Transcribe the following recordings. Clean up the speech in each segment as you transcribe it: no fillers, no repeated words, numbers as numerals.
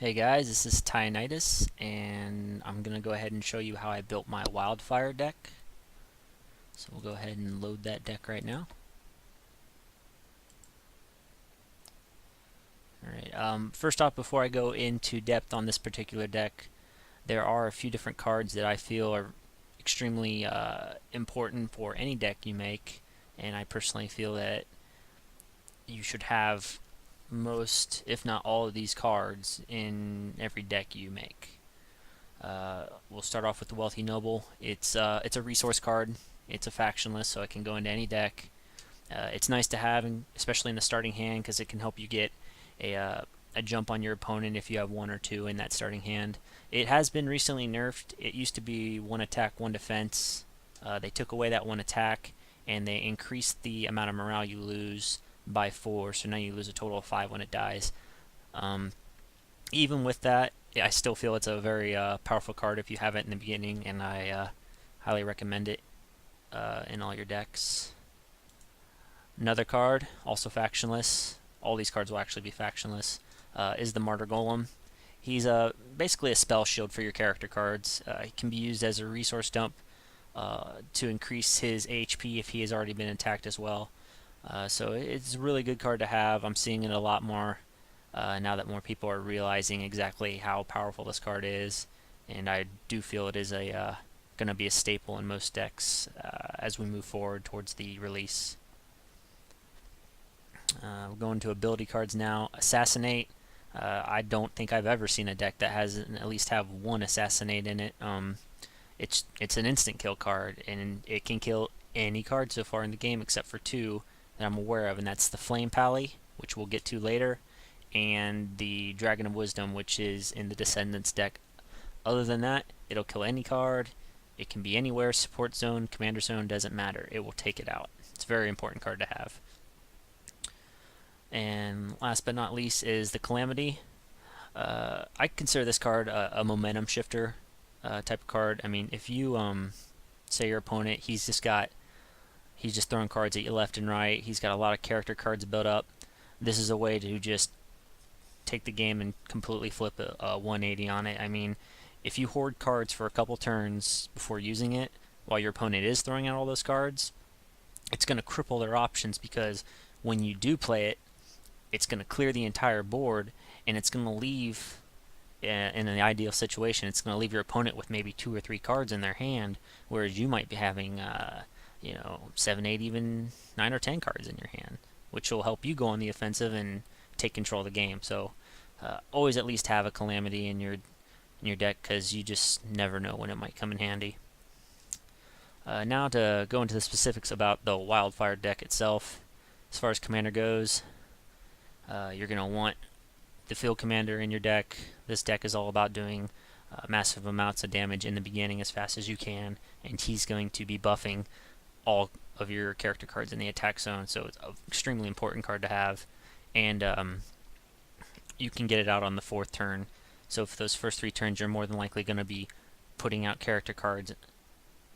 Hey guys, this is Tyanitis, and I'm going to go ahead and show you how I built my Wildfire deck. So we'll go ahead and load that deck right now. Alright, first off, before I go into depth on this particular deck, there are a few different cards that I feel are extremely important for any deck you make, and I personally feel that you should have most, if not all, of these cards in every deck you make. We'll start off with the Wealthy Noble. It's a resource card. It's a factionless, so it can go into any deck. It's nice to have, especially in the starting hand, because it can help you get a jump on your opponent if you have one or two in that starting hand. It has been recently nerfed. It used to be one attack, one defense. They took away that one attack, and they increased the amount of morale you lose by 4, so now you lose a total of 5 when it dies. Even with that, I still feel it's a very powerful card if you have it in the beginning, and I highly recommend it in all your decks. Another card, also factionless, all these cards will actually be factionless, is the Martyr Golem. He's basically a spell shield for your character cards. He can be used as a resource dump to increase his HP if he has already been attacked as well. So it's a really good card to have. I'm seeing it a lot more now that more people are realizing exactly how powerful this card is, and I do feel it is going to be a staple in most decks as we move forward towards the release. We'll go into ability cards now. Assassinate. I don't think I've ever seen a deck that has at least have one Assassinate in it. It's an instant kill card, and it can kill any card so far in the game except for two that I'm aware of, and that's the Flame Pally, which we'll get to later, and the Dragon of Wisdom, which is in the Descendants deck. Other than that, it'll kill any card. It can be anywhere, support zone, commander zone, doesn't matter. It will take it out. It's a very important card to have. And last but not least is the Calamity. I consider this card a momentum shifter type of card. I mean, if you say your opponent, he's just throwing cards at you left and right. He's got a lot of character cards built up. This is a way to just take the game and completely flip a 180 on it. I mean, if you hoard cards for a couple turns before using it, while your opponent is throwing out all those cards, it's going to cripple their options, because when you do play it, it's going to clear the entire board, and it's going to leave, in an ideal situation, it's going to leave your opponent with maybe 2 or 3 cards in their hand, whereas you might be having 7, 8, even 9 or 10 cards in your hand, which will help you go on the offensive and take control of the game. So always at least have a Calamity in your deck, because you just never know when it might come in handy. Now to go into the specifics about the Wildfire deck itself. As far as commander goes, you're going to want the Field Commander in your deck. This deck is all about doing massive amounts of damage in the beginning as fast as you can, and he's going to be buffing all of your character cards in the attack zone, so it's an extremely important card to have. And you can get it out on the 4th turn, so for those first 3 turns you're more than likely going to be putting out character cards,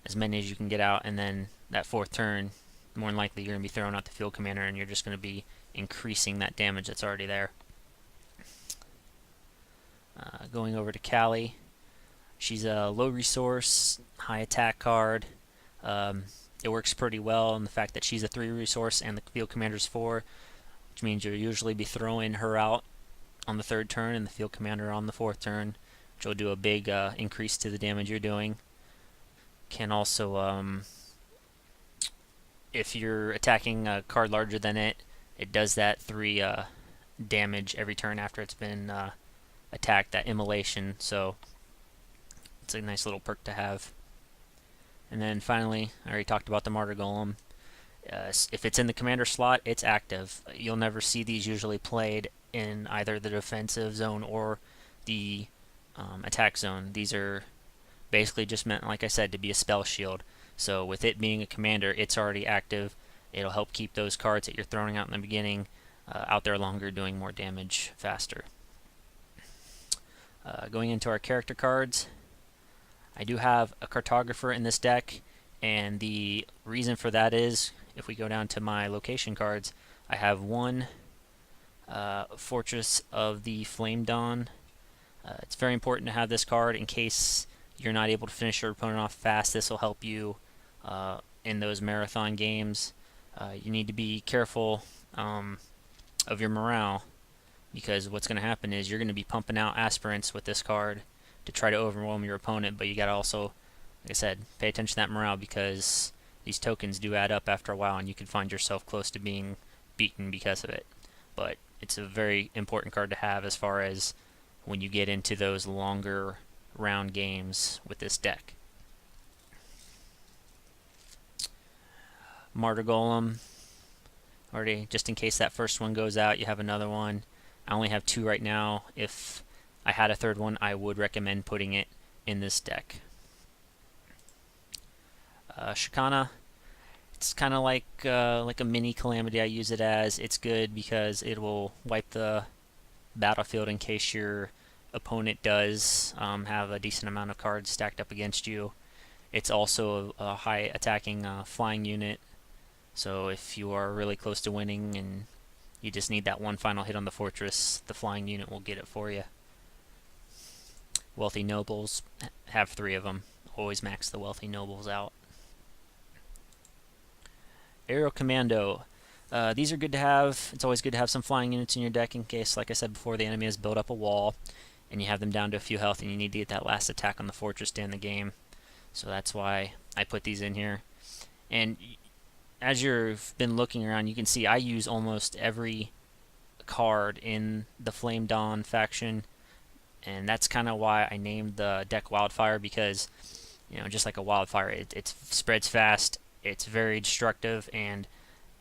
as many as you can get out, and then that 4th turn, more than likely you're going to be throwing out the Field Commander, and you're just going to be increasing that damage that's already there. Going over to Callie, she's a low resource, high attack card. It works pretty well in the fact that she's a 3 resource and the Field Commander's 4, which means you'll usually be throwing her out on the 3rd turn and the Field Commander on the 4th turn, which will do a big increase to the damage you're doing. Can also, if you're attacking a card larger than it, it does that 3 damage every turn after it's been attacked, that immolation, so it's a nice little perk to have. And then finally, I already talked about the Martyr Golem. If it's in the commander slot, it's active. You'll never see these usually played in either the defensive zone or the attack zone. These are basically just meant, like I said, to be a spell shield. So with it being a commander, it's already active. It'll help keep those cards that you're throwing out in the beginning out there longer, doing more damage faster. Going into our character cards, I do have a cartographer in this deck, and the reason for that is, if we go down to my location cards, I have one Fortress of the Flame Dawn It's very important to have this card in case you're not able to finish your opponent off fast. This will help you in those marathon games. You need to be careful of your morale, because what's going to happen is you're going to be pumping out aspirants with this card to try to overwhelm your opponent, but you got to also, like I said, pay attention to that morale, because these tokens do add up after a while and you can find yourself close to being beaten because of it. But it's a very important card to have as far as when you get into those longer round games with this deck. Martyr Golem, already, just in case that first one goes out, you have another one. I only have 2 right now. If I had a third one, I would recommend putting it in this deck. Shikana, it's kind of like a mini Calamity. I use it as, it's good because it will wipe the battlefield in case your opponent does have a decent amount of cards stacked up against you. It's also a high attacking flying unit, so if you are really close to winning and you just need that one final hit on the fortress, the flying unit will get it for you. Wealthy Nobles, have 3 of them. Always max the Wealthy Nobles out. Aerial Commando. These are good to have. It's always good to have some flying units in your deck in case, like I said before, the enemy has built up a wall and you have them down to a few health and you need to get that last attack on the fortress to end the game. So that's why I put these in here. And as you've been looking around, you can see I use almost every card in the Flame Dawn faction, and that's kind of why I named the deck Wildfire, because, you know, just like a wildfire, it spreads fast, it's very destructive, and,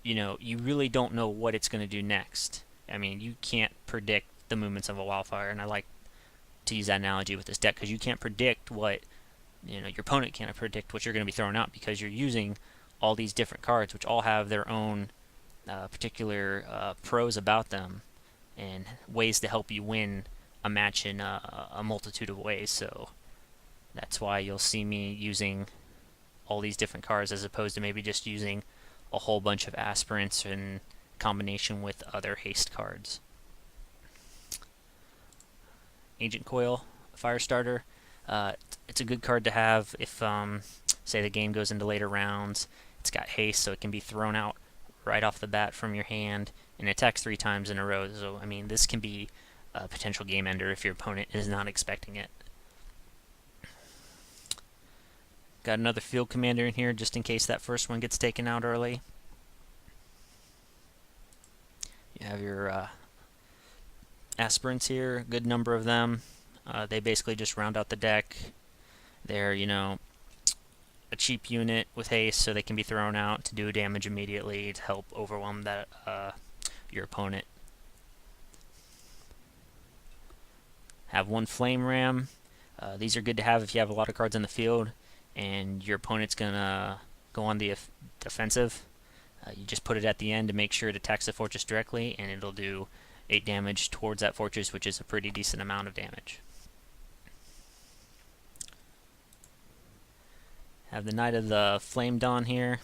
you know, you really don't know what it's going to do next. I mean, you can't predict the movements of a wildfire, and I like to use that analogy with this deck, because you can't predict what, you know, your opponent can't predict what you're going to be throwing out, because you're using all these different cards, which all have their own particular pros about them and ways to help you win a match in a multitude of ways. So that's why you'll see me using all these different cards as opposed to maybe just using a whole bunch of aspirants in combination with other haste cards. Agent Coil, Firestarter. It's a good card to have if, say, the game goes into later rounds. It's got haste, so it can be thrown out right off the bat from your hand, and it attacks 3 times in a row. So, I mean, this can be a potential game ender if your opponent is not expecting it. Got another Field Commander in here just in case that first one gets taken out early. You have your aspirants here, a good number of them. They basically just round out the deck. They're, you know, a cheap unit with haste, so they can be thrown out to do damage immediately to help overwhelm that your opponent. Have 1 Flame Ram. These are good to have if you have a lot of cards in the field and your opponent's gonna go on the defensive. You just put it at the end to make sure it attacks the fortress directly, and it'll do 8 damage towards that fortress, which is a pretty decent amount of damage. Have the Knight of the Flame Dawn here.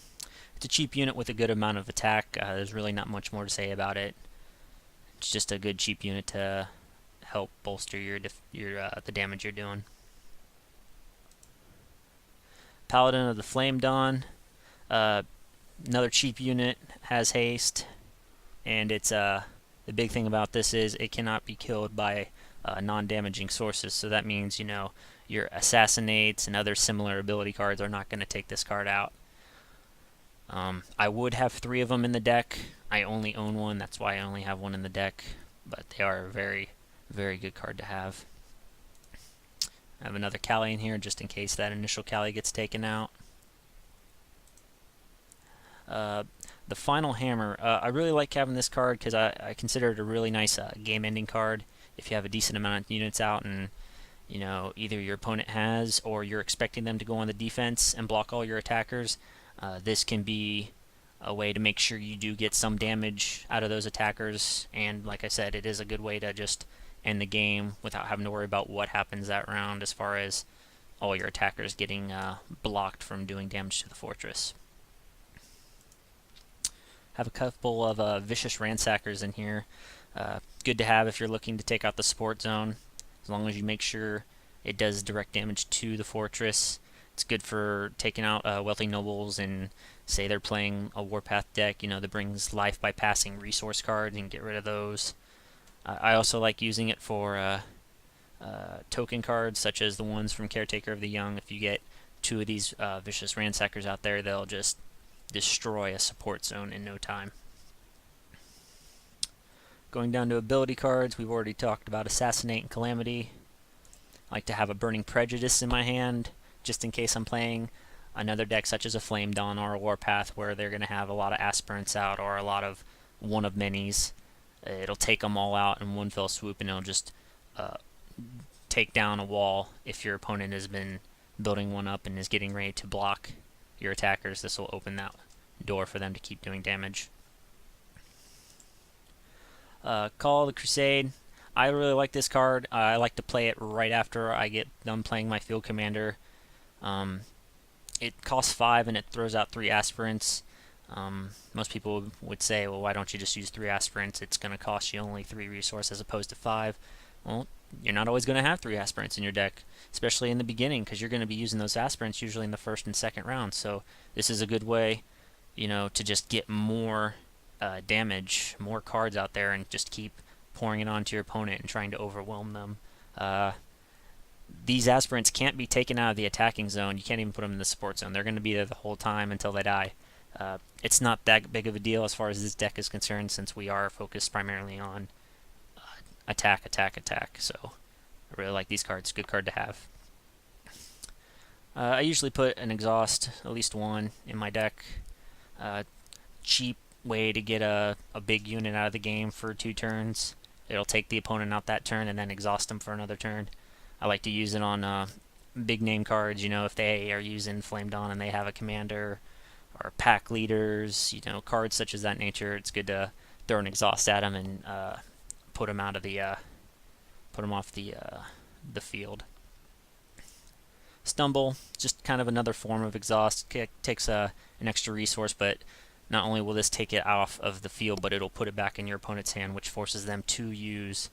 It's a cheap unit with a good amount of attack. There's really not much more to say about it. It's just a good cheap unit to help bolster the damage you're doing. Paladin of the Flame Dawn. Another cheap unit, has haste, and it's the big thing about this is it cannot be killed by non-damaging sources. So that means, you know, your Assassinates and other similar ability cards are not going to take this card out. I would have 3 of them in the deck. I only own 1, that's why I only have 1 in the deck, but they are a very, very good card to have. I have another Cali in here just in case that initial Cali gets taken out. The Final Hammer. I really like having this card because I consider it a really nice game-ending card. If you have a decent amount of units out and, you know, either your opponent has or you're expecting them to go on the defense and block all your attackers, this can be a way to make sure you do get some damage out of those attackers. And like I said, it is a good way to just end the game without having to worry about what happens that round as far as all your attackers getting blocked from doing damage to the fortress. Have a couple of Vicious Ransackers in here. Good to have if you're looking to take out the support zone. as long as you make sure it does direct damage to the fortress. It's good for taking out wealthy nobles, and say they're playing a Warpath deck, that brings life by passing resource cards, and get rid of those. I also like using it for token cards, such as the ones from Caretaker of the Young. If you get 2 of these Vicious Ransackers out there, they'll just destroy a support zone in no time. Going down to ability cards, we've already talked about Assassinate and Calamity. I like to have a Burning Prejudice in my hand, just in case I'm playing another deck such as a Flame Dawn or a Warpath, where they're going to have a lot of aspirants out or a lot of one of minis. It'll take them all out in one fell swoop, and it'll just take down a wall. If your opponent has been building one up and is getting ready to block your attackers, this will open that door for them to keep doing damage. Call of the Crusade. I really like this card. I like to play it right after I get done playing my Field Commander. It costs 5 and it throws out 3 aspirants. Most people would say, well, why don't you just use 3 aspirants? It's going to cost you only 3 resources as opposed to 5. Well, you're not always going to have 3 aspirants in your deck, especially in the beginning, because you're going to be using those aspirants usually in the first and second round. So this is a good way, to just get more damage, more cards out there, and just keep pouring it onto your opponent and trying to overwhelm them. These aspirants can't be taken out of the attacking zone. You can't even put them in the support zone. They're going to be there the whole time until they die. It's not that big of a deal as far as this deck is concerned, since we are focused primarily on attack, attack, attack. So I really like these cards. Good card to have. I usually put an exhaust, at least one, in my deck. Cheap way to get a big unit out of the game for 2 turns. It'll take the opponent out that turn and then exhaust them for another turn. I like to use it on big name cards, if they are using Flame Dawn and they have a commander, or pack leaders, cards such as that nature. It's good to throw an exhaust at them and put them out of the put them off the field. Stumble, just kind of another form of exhaust. Takes an extra resource, but not only will this take it off of the field, but it'll put it back in your opponent's hand, which forces them to use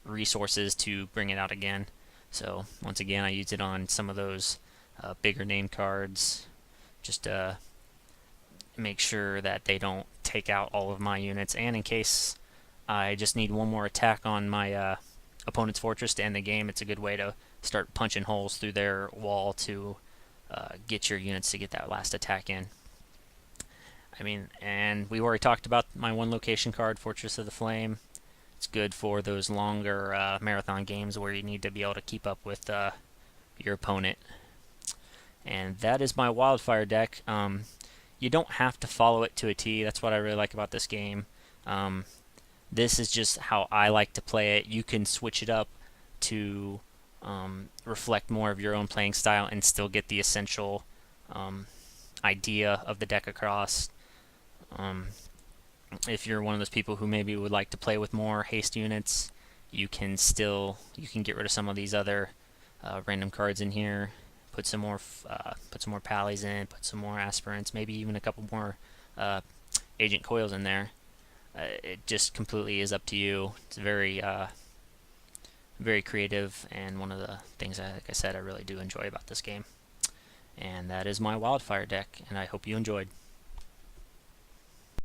resources to bring it out again. So once again, I use it on some of those bigger name cards, just to make sure that they don't take out all of my units, and in case I just need one more attack on my opponent's fortress to end the game, it's a good way to start punching holes through their wall to get your units to get that last attack in. And we already talked about my 1 location card, Fortress of the Flame. It's good for those longer marathon games where you need to be able to keep up with your opponent. And that is my Wildfire deck. You don't have to follow it to a T. That's what I really like about this game. This is just how I like to play it. You can switch it up to reflect more of your own playing style and still get the essential idea of the deck across. If you're one of those people who maybe would like to play with more haste units, you can get rid of some of these other random cards in here. Put some more pallies in, put some more aspirants, maybe even a couple more agent coils in there. It just completely is up to you. It's very very creative, and one of the things, like I said, I really do enjoy about this game. And that is my Wildfire deck, and I hope you enjoyed.